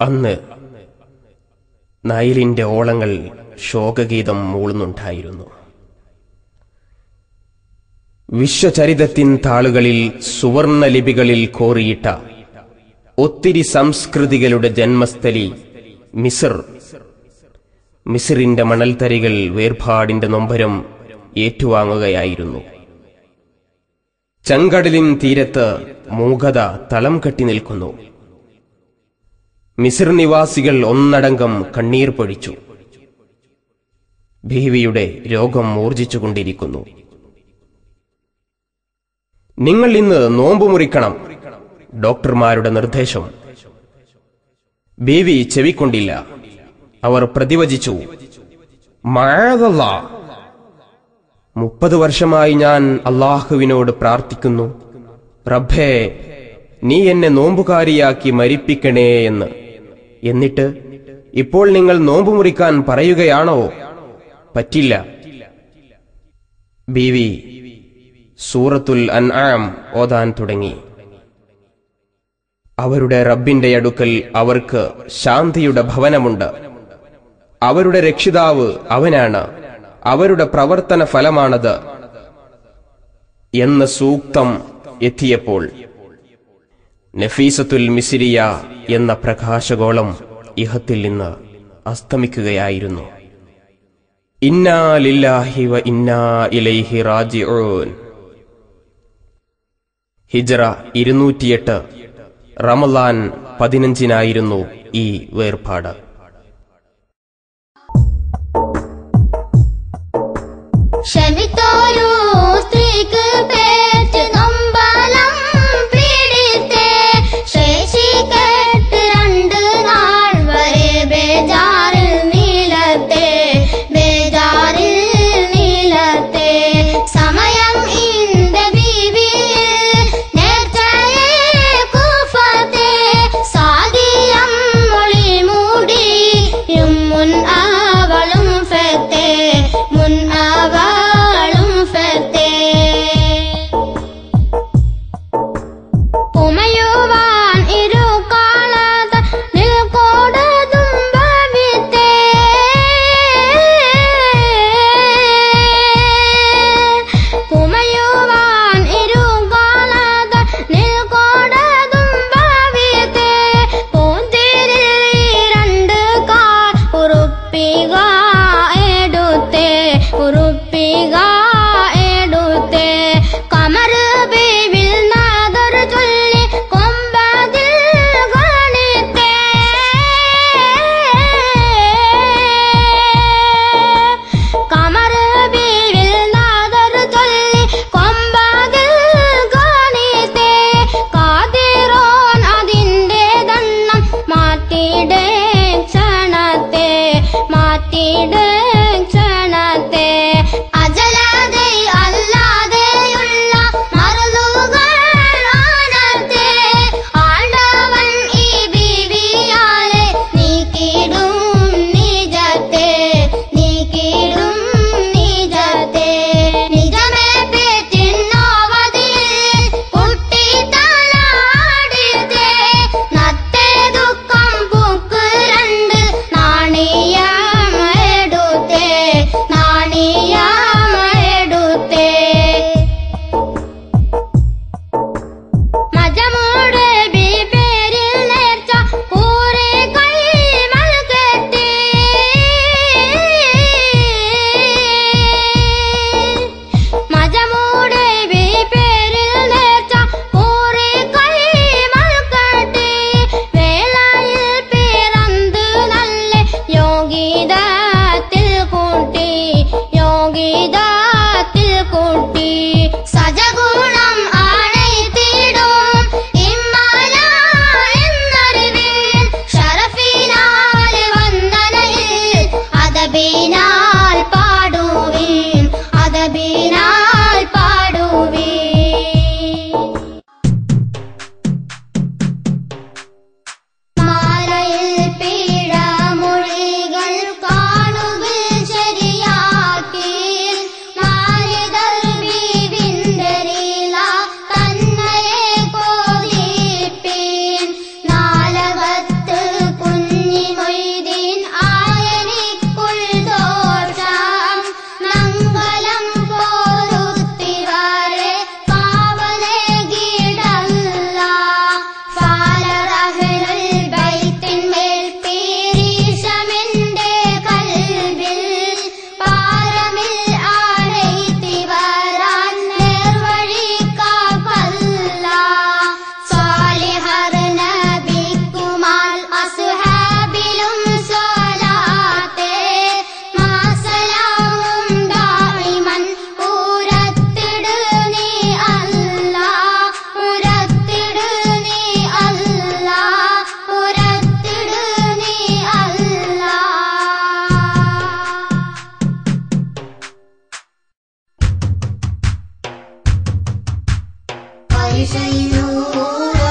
അന്ന് നൈലിന്റെ ഓളങ്ങൾ ശോകഗീതം മൂളുന്നുണ്ടായിരുന്നു. വിശ്വചരിതത്തിൻ താളുകളിൽ സുവർണ ലിപികളിൽ കോറിയിട്ട ഒത്തിരി സംസ്കൃതികളുടെ ജന്മസ്ഥലി മിസിറിന്റെ മണൽത്തരികൾ വേർപാടിന്റെ നൊമ്പരം ഏറ്റുവാങ്ങുകയായിരുന്നു. ചെങ്കടലിൻ തീരത്ത് മൂകത തളം കെട്ടി നിൽക്കുന്നു. മിസിർ നിവാസികൾ ഒന്നടങ്കം കണ്ണീർ പൊഴിച്ചു. ബീവിയുടെ രോഗം മൂർജിച്ചുകൊണ്ടിരിക്കുന്നു. നിങ്ങൾ ഇന്ന് നോമ്പ് മുറിക്കണം, ഡോക്ടർമാരുടെ നിർദ്ദേശം. ബീവി ചെവിക്കൊണ്ടില്ല. അവർ പ്രതിവചിച്ചു, മഅദല്ലാ, 30 വർഷമായി ഞാൻ അല്ലാഹുവിനോട് പ്രാർത്ഥിക്കുന്നു, റബ്ബേ നീ എന്നെ നോമ്പുകാരിയാക്കി മരിപ്പിക്കണേ എന്ന്. എന്നിട്ട് ഇപ്പോൾ നിങ്ങൾ നോമ്പ് മുറിക്കാൻ പറയുകയാണോ? പറ്റില്ല. ബീവി സൂറത്തുൽ അൻആം ഓതാൻ തുടങ്ങി. അവരുടെ റബ്ബിന്റെ അടുക്കൽ അവർക്ക് ശാന്തിയുടെ ഭവനമുണ്ട്. അവരുടെ രക്ഷിതാവ് അവനാണ്. അവരുടെ പ്രവർത്തന ഫലമാണത് എന്ന സൂക്തം എത്തിയപ്പോൾ നഫീസത്തുൽ മിസ്രിയ എന്ന പ്രകാശഗോളം ഇഹത്തിൽ നിന്ന് അസ്തമിക്കുകയായിരുന്നു. ഇന്നാ ലില്ലാഹി വ ഇന്നാ ഇലൈഹി റാജിഊൻ. ഹിജ്റ 208 റമളാൻ 15 ഈ വേർപാട്. ക്ഷമിത്തോരു സ്ത്രീക്ക് പേറ്റ് നൊമ്പലം പീഡിത്തെ ശേഷിക്കെട്ട് 2 നാൾ വരെ ബേജാറിൽ നീലത്തെ സമയം ഇന്ത ബീവിയിൽ നേർച്ചയെ കൂഫത്തെ സാദിയം മൊഴി മൂടി മുൻ അവളും ഫത്തെ മുൻ അവളും ഫത്തെ ഉമയുവാൻ ഇരു കാലത്ത് നിൽക്കോടതും ഭവിത്തെ ഉമയുവാൻ ഇരു കാലത്ത് നിൽക്കോടതും ഭവിത്തെ പൂന്തിരിൽ 2 കാൽ ഉറുപ്പിക എടുത്തെ കമർ ബീവിൽ നാദർ ചൊല്ലി കൊമ്പതിൽ ഗണിത്തെ കമർ ബീവിൽ നാദർ ചൊല്ലി കൊമ്പതിൽ ഗണിത്തെ കാതിറോൻ അതിന്റെ ദണ്ണം മാറ്റിയിടേ ക്ഷണത്തെ അജലാതെ അല്ലാതെയുള്ള മറലുകൾ ആനത്തെ ആണ്ടവൻ ഈ ബീവിയാലെ നീക്കിടും നിജത്തെ നിജമേ പേറ്റിന്നോവതിൽ കുട്ടി തലാടിത്തെ നത്തെ ദുഃഖം പൂക്കുര ഷൈനൂറ